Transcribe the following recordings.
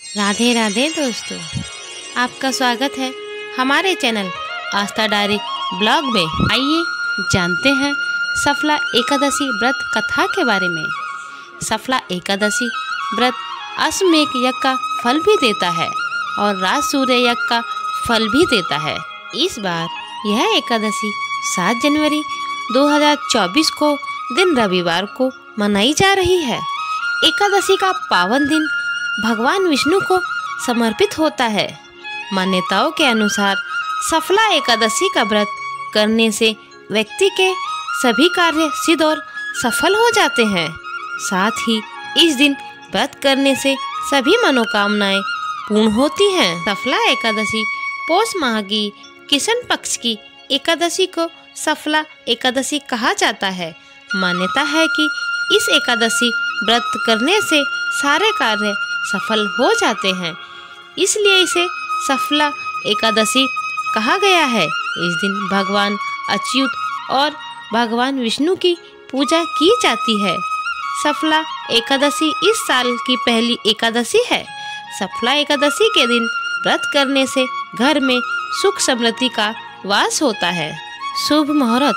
राधे राधे दोस्तों, आपका स्वागत है हमारे चैनल आस्था डायरी ब्लॉग में। आइए जानते हैं सफला एकादशी व्रत कथा के बारे में। सफला एकादशी व्रत अश्वमेध यज्ञ का फल भी देता है और राज सूर्य यज्ञ का फल भी देता है। इस बार यह एकादशी 7 जनवरी 2024 को दिन रविवार को मनाई जा रही है। एकादशी का पावन दिन भगवान विष्णु को समर्पित होता है। मान्यताओं के अनुसार सफला एकादशी का व्रत करने से व्यक्ति के सभी कार्य सिद्ध और सफल हो जाते हैं। साथ ही इस दिन व्रत करने से सभी मनोकामनाएं पूर्ण होती हैं। सफला एकादशी पौष माह की कृष्ण पक्ष की एकादशी को सफला एकादशी कहा जाता है। मान्यता है कि इस एकादशी व्रत करने से सारे कार्य सफल हो जाते हैं, इसलिए इसे सफला एकादशी कहा गया है। इस दिन भगवान अच्युत और भगवान विष्णु की पूजा की जाती है। सफला एकादशी इस साल की पहली एकादशी है। सफला एकादशी के दिन व्रत करने से घर में सुख समृद्धि का वास होता है। शुभ मुहूर्त।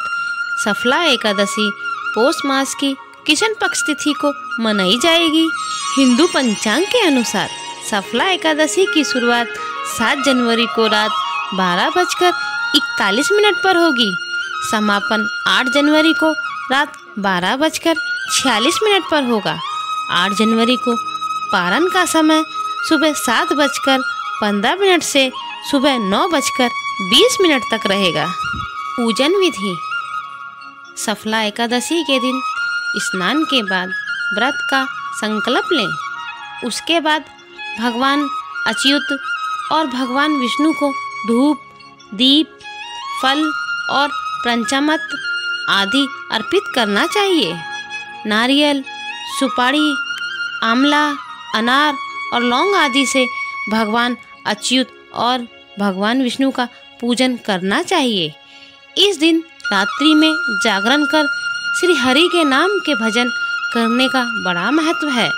सफला एकादशी पौष मास की कृष्ण पक्ष तिथि को मनाई जाएगी। हिंदू पंचांग के अनुसार सफला एकादशी की शुरुआत 7 जनवरी को रात 12:41 पर होगी। समापन 8 जनवरी को रात 12:46 पर होगा। 8 जनवरी को पारण का समय सुबह 7:15 से सुबह 9:20 तक रहेगा। पूजन विधि। सफला एकादशी के दिन स्नान के बाद व्रत का संकल्प लें। उसके बाद भगवान अच्युत और भगवान विष्णु को धूप, दीप, फल और पंचामृत आदि अर्पित करना चाहिए। नारियल, सुपारी, आंवला, अनार और लौंग आदि से भगवान अच्युत और भगवान विष्णु का पूजन करना चाहिए। इस दिन रात्रि में जागरण कर श्री हरि के नाम के भजन करने का बड़ा महत्व है।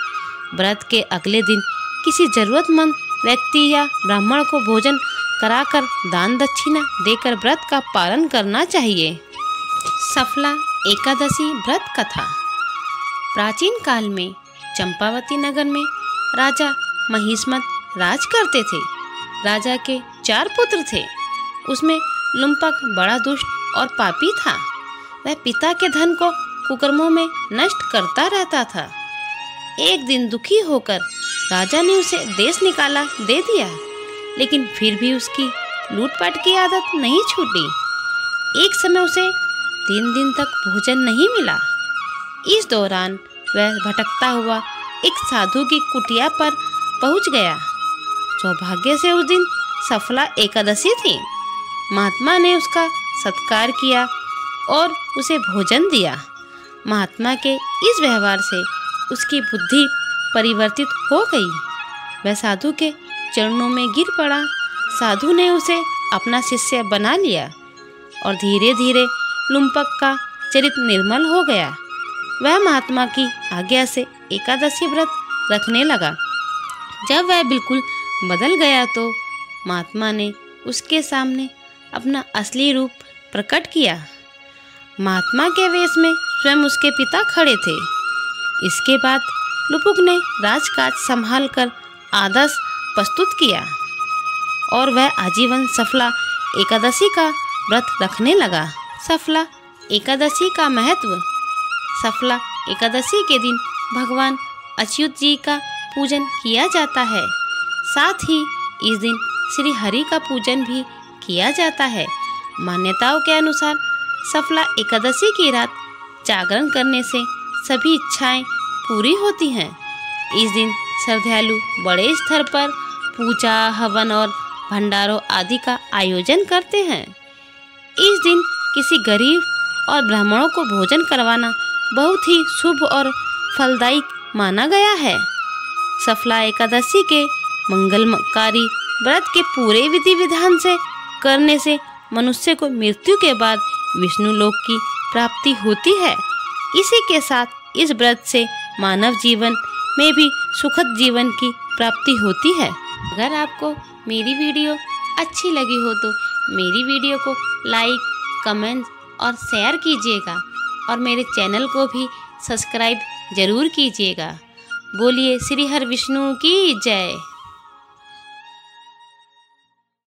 व्रत के अगले दिन किसी जरूरतमंद व्यक्ति या ब्राह्मण को भोजन कराकर दान दक्षिणा देकर व्रत का पालन करना चाहिए। सफला एकादशी व्रत कथा। प्राचीन काल में चंपावती नगर में राजा महिष्मत राज करते थे। राजा के 4 पुत्र थे। उसमें लुम्पक बड़ा दुष्ट और पापी था। वह पिता के धन को कुकर्मों में नष्ट करता रहता था। एक दिन दुखी होकर राजा ने उसे देश निकाला दे दिया, लेकिन फिर भी उसकी लूटपाट की आदत नहीं छूटी। एक समय उसे 3 दिन तक भोजन नहीं मिला। इस दौरान वह भटकता हुआ एक साधु की कुटिया पर पहुंच गया। सौभाग्य से उस दिन सफला एकादशी थी। महात्मा ने उसका सत्कार किया और उसे भोजन दिया। महात्मा के इस व्यवहार से उसकी बुद्धि परिवर्तित हो गई। वह साधु के चरणों में गिर पड़ा। साधु ने उसे अपना शिष्य बना लिया और धीरे धीरे लुम्पक का चरित्र निर्मल हो गया। वह महात्मा की आज्ञा से एकादशी व्रत रखने लगा। जब वह बिल्कुल बदल गया तो महात्मा ने उसके सामने अपना असली रूप प्रकट किया। महात्मा के वेश में स्वयं उसके पिता खड़े थे। इसके बाद लुपुक ने राजकाज संभालकर आदर्श प्रस्तुत किया और वह आजीवन सफला एकादशी का व्रत रखने लगा। सफला एकादशी का महत्व। सफला एकादशी के दिन भगवान अच्युत जी का पूजन किया जाता है। साथ ही इस दिन श्री हरि का पूजन भी किया जाता है। मान्यताओं के अनुसार सफला एकादशी की रात जागरण करने से सभी इच्छाएं पूरी होती हैं। इस दिन श्रद्धालु बड़े स्तर पर पूजा, हवन और भंडारों आदि का आयोजन करते हैं। इस दिन किसी गरीब और ब्राह्मणों को भोजन करवाना बहुत ही शुभ और फलदायी माना गया है। सफला एकादशी के मंगलकारी व्रत के पूरे विधि विधान से करने से मनुष्य को मृत्यु के बाद विष्णु लोक की प्राप्ति होती है। इसी के साथ इस व्रत से मानव जीवन में भी सुखद जीवन की प्राप्ति होती है। अगर आपको मेरी वीडियो अच्छी लगी हो तो मेरी वीडियो को लाइक, कमेंट और शेयर कीजिएगा और मेरे चैनल को भी सब्सक्राइब जरूर कीजिएगा। बोलिए श्री हर विष्णु की जय।